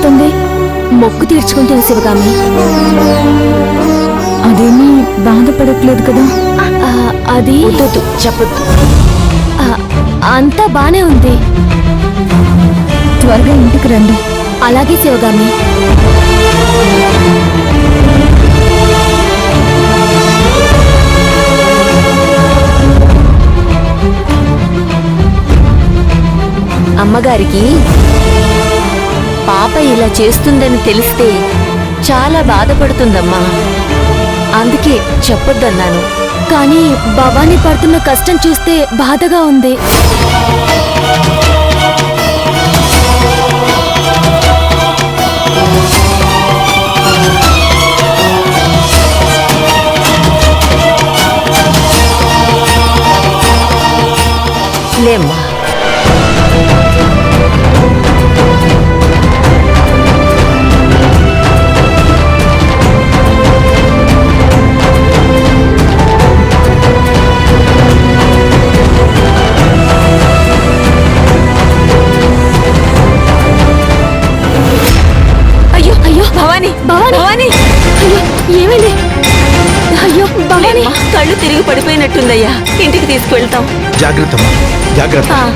ఏడుస్తుంది? మొక్కు తీర్చుకుంటుంది శివగామి. అదేమీ బాధపడట్లేదు కదా? అది వద్దు చెప్పొద్దు. అంతా బానే ఉంది. త్వరగా ఇంటికి రండి. అలాగే శివగామి. అమ్మగారికి పాప ఇలా చేస్తుందని తెలిస్తే చాలా బాధపడుతుందమ్మా. అందుకే చెప్పొద్దన్నాను. కానీ భవానీ పడుతున్న కష్టం చూస్తే బాధగా ఉంది. లేమ్మా. అయ్యో అయ్యో భవానీ భవానీ భవానీ అయ్యో ఏమైంది? అయ్యో భవానీ లేమ్మా, కళ్ళు తిరిగి పడిపోయినట్టుందయ్యా. ఇంటికి తీసుకువెళ్తాం. జాగ్రత్త జాగ్రత్త. ఆ.